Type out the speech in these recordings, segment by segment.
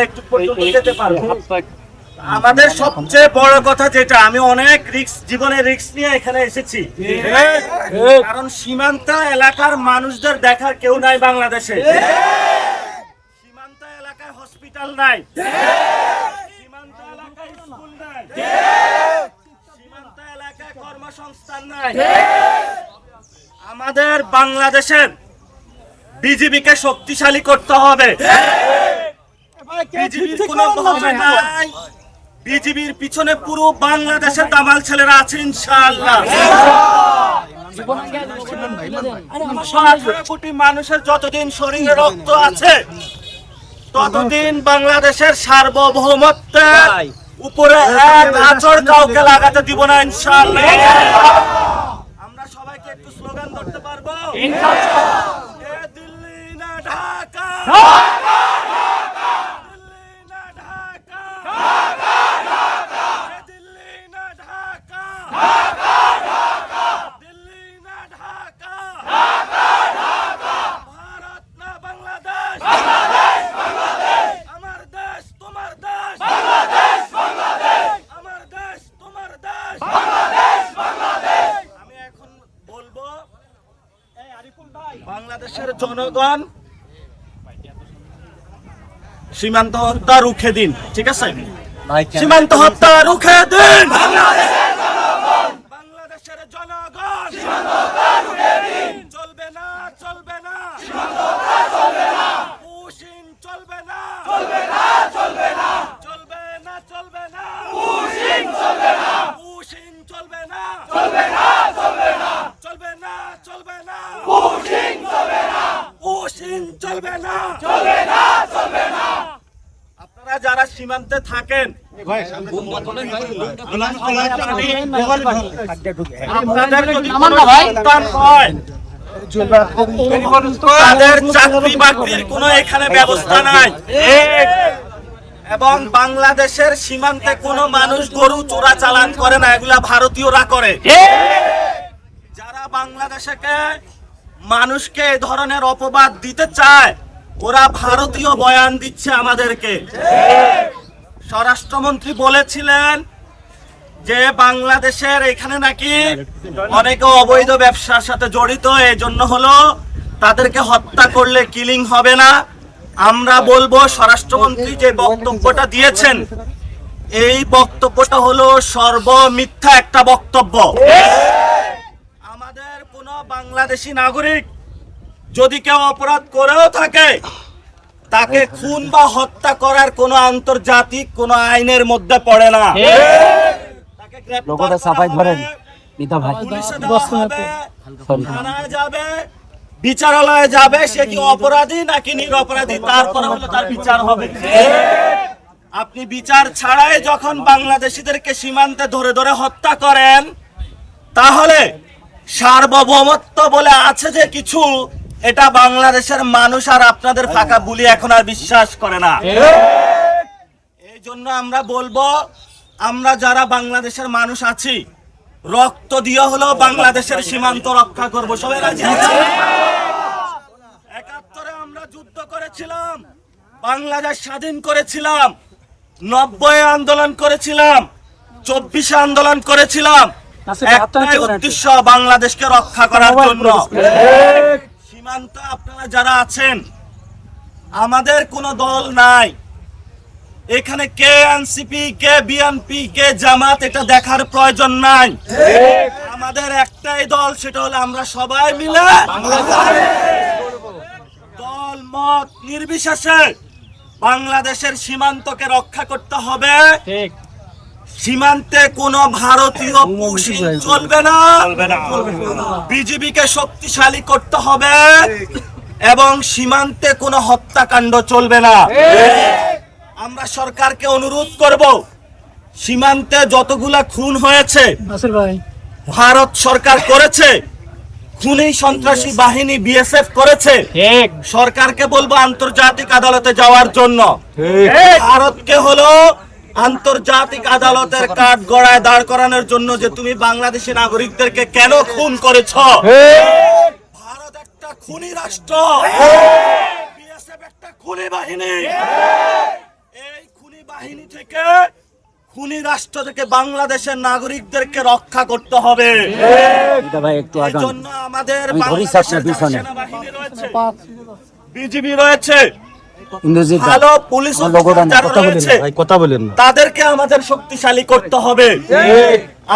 একটু পর্যন্ত যেতে পারবো। আমাদের সবচেয়ে বড় কথা যেটা, আমি অনেক জীবনে রিস্ক নিয়ে এখানে এসেছি, কারণ সীমান্ত এলাকার মানুষদের দেখার কেউ নাই বাংলাদেশে। সীমান্ত এলাকায় হসপিটাল নাই, সীমান্ত এলাকায় স্কুল নাই, সীমান্ত এলাকায় কর্মসংস্থান নাই। আমাদের বাংলাদেশের বিজিবিকে শক্তিশালী করতে হবে। বিজিবির কোনো ভয় নাই, বিজিবির পিছনে পুরো বাংলাদেশের দামাল ছেলেরা আছে ইনশাআল্লাহ। 18 কোটি মানুষের যতদিন শরীরে রক্ত আছে ততদিন বাংলাদেশের সার্বভৌমত্বের উপরে এক আঁচড় কাউকে লাগাতে দিব না ইনশাআল্লাহ। আমরা সবাইকে একটু স্লোগান করতে পারবো ইনশাআল্লাহ। দিল্লি না ঢাকা, বাংলাদেশের জনগণ সীমান্ত হত্যা রুখে দিন, ঠিক আছে? সীমান্ত হত্যা রুখে দিন। বাংলাদেশের জনগণ চলবে না, চলবে না, পুশিং চলবে না, চলবে না, চলবে না, চলবে না, চলবে না, পুশিং চলবে না, পুশিং চলবে না, চলবে না, চলবে না, চলবে না, চলবে না, পুশিং চলবে না, পুশিং চলবে না, চলবে না, চলবে না। আপনারা যারা সীমান্তে থাকেন, তাদের চাকরি বাকরির কোনো এখানে ব্যবস্থা নাই, এবং বাংলাদেশের সীমান্তে কোনো মানুষ গরু চোরাচালান করে না, এগুলা ভারতীয়রা করে। যারা বাংলাদেশে মানুষকে এই ধরনের অপবাদ দিতে চায়, ওরা ভারতীয় বয়ান দিচ্ছে আমাদেরকে। স্বরাষ্ট্রমন্ত্রী বলেছিলেন যে বাংলাদেশের এখানে নাকি অনেকে অবৈধ ব্যবসার সাথে জড়িত, এই জন্য হলো তাদেরকে হত্যা করলে কিলিং হবে না। আমরা বলবো স্বরাষ্ট্রমন্ত্রী যে বক্তব্যটা দিয়েছেন, এই বক্তব্যটা হলো সর্বমিথ্যা একটা বক্তব্য। আমাদের কোনো বাংলাদেশি নাগরিক যদি কেউ অপরাধ করেও থাকে, তাকে খুন বা হত্যা করার কোনো আন্তর্জাতিক কোনো আইনের মধ্যে পড়ে না। তাকে গ্রেফতার করা হবে, পুলিশে দেওয়া হবে, থানায় যাবে, বিচারালয়ে যাবে, সে কি অপরাধী নাকি নিরপরাধী তারপরে হলো তার বিচার হবে। আপনি বিচার ছাড়াই যখন বাংলাদেশিদেরকে সীমান্তে ধরে ধরে হত্যা করেন, তাহলে সার্বভৌমত্ব বলে আছে যে কিছু, এটা বাংলাদেশের মানুষ আর আপনাদের ফাঁকা বুলি এখন আর বিশ্বাস করে না। এই জন্য আমরা বলবো, আমরা যারা বাংলাদেশের মানুষ আছি, রক্ত দিয়ে হলেও বাংলাদেশের সীমান্ত রক্ষা করবো। সবাই রাজি আছি? 71-এ আমরা যুদ্ধ করেছিলাম, বাংলাদেশ স্বাধীন করেছিলাম, 90-এ আন্দোলন করেছিলাম, 24-এ আন্দোলন করেছিলাম, একটাই উদ্দেশ্য, বাংলাদেশকে রক্ষা করার জন্য। সীমান্ত আপনারা যারা আছেন, আমাদের কোনো দল নাই এখানে, কে এনসিপি, কে বিএনপি, কে জামাত, এটা দেখার প্রয়োজন নাই। আমাদের একটাই দল, সেটা হলো আমরা সবাই মিলে দল মত নির্বিশেষে বাংলাদেশের সীমান্তকে রক্ষা করতে হবে। সীমান্তে কোনো ভারতীয় পুশিং চলবে না, বিজিবিকে শক্তিশালী করতে হবে, এবং সীমান্তে কোনো হত্যাকাণ্ড চলবে না। আমরা সরকারকে অনুরোধ করব, সীমান্তে যতগুলা খুন হয়েছে ভারত সরকার করেছে, খুনি সন্ত্রাসী বাহিনী বিএসএফ করেছে, সরকারকে বলবো আন্তর্জাতিক আদালতে যাওয়ার জন্য। ভারতকে হলো আন্তর্জাতিক আদালতের কাঠ গড়ায় দাঁড় করানোর জন্য, যে তুমি বাংলাদেশি নাগরিকদেরকে কেন খুন করেছ। ভারত একটা খুনি রাষ্ট্র, বিএসএফ একটা খুনি বাহিনী। থেকে খুনি রাষ্ট্র থেকে বাংলাদেশের নাগরিকদেরকে রক্ষা করতে হবে। এই জন্য আমাদের বাংলাদেশের সেনাবাহিনী রয়েছে, বিজিবি রয়েছে, ভালো পুলিশ কথা বলেন, তাদেরকে আমাদের শক্তিশালী করতে হবে।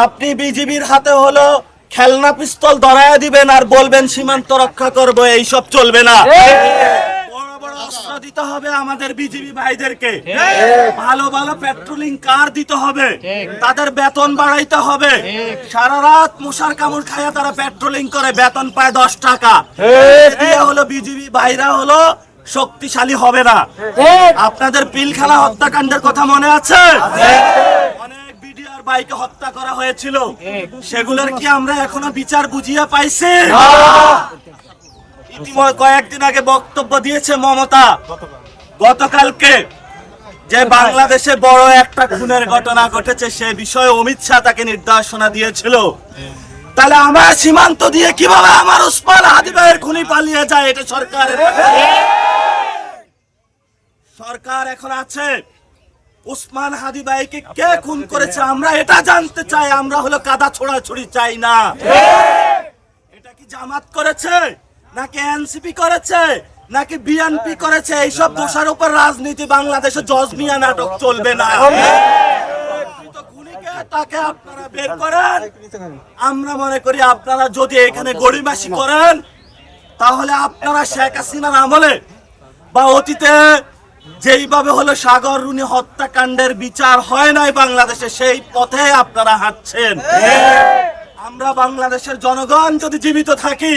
আপনি বিজিবির হাতে হলো খেলনা পিস্তল ধরায় দিবেন আর বলবেন সীমান্ত রক্ষা করব, এইসব চলবে না। বড় বড় অস্ত্র দিতে হবে আমাদের বিজিবি ভাইদেরকে, ভালো ভালো পেট্রোলিং কার দিতে হবে, তাদের বেতন বাড়াইতে হবে। সারা রাত মশার কামড় খায়া তারা পেট্রোলিং করে, বেতন পায় 10 টাকা। দিয়ে হলো বিজিবি ভাইরা হলো শক্তিশালী হবে না। আপনাদের পিলখানা হত্যাকাণ্ডের কথা মনে আছে? অনেক বিডিআর বাইকে হত্যা করা হয়েছিল, সেগুলোর কি আমরা এখনো বিচার বুঝিয়ে পাইছি? ইতিমধ্যে কয়েকদিন আগে বক্তব্য দিয়েছে মমতা, গতকালকে যে বাংলাদেশে বড় একটা খুনের ঘটনা ঘটেছে সে বিষয়ে অমিত শাহ তাকে নির্দেশনা দিয়েছিল। তাহলে আমার সীমান্ত দিয়ে কিভাবে আমার ওসমান হাদি ভাইয়ের খুনি পালিয়ে যায়? এটা সরকার এখন আছে। ওসমান হাদি ভাইকে কে খুন করেছে আমরা এটা জানতে চাই। আমরা হলো কাদা ছোড়াছুড়ি চাই না। এটা কি জামাত করেছে, নাকি এনসিপি করেছে, নাকি বিএনপি করেছে? এইসব দোষার উপর রাজনীতি বাংলাদেশে জজ মিয়া নাটক চলবে না। তাকে আপনারা বের করেন। আমরা মনে করি আপনারা যদি এখানে গড়িমাসি করেন তাহলে আপনারা শেখ হাসিনার আমলে বা অতীতে যেইভাবে হলো সাগর রুনি হত্যাকাণ্ডের বিচার হয় নাই বাংলাদেশে, সেই পথে আপনারা হাঁটছেন। আমরা বাংলাদেশের জনগণ যদি জীবিত থাকি,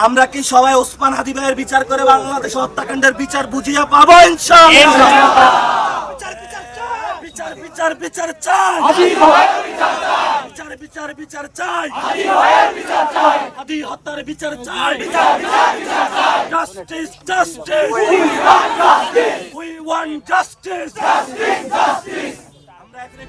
আমরা কি সবাই ওসমান হাদি ভাইয়ের বিচার করে বাংলাদেশ হত্যাকাণ্ডের বিচার বুঝিয়ে পাবো? ইনশাআল্লাহ। বিচার বিচার বিচার চাই, বিচার বিচার বিচার চাই, হাদি হত্যার বিচার চাই। Justice justice, we want justice. আমরা এখানে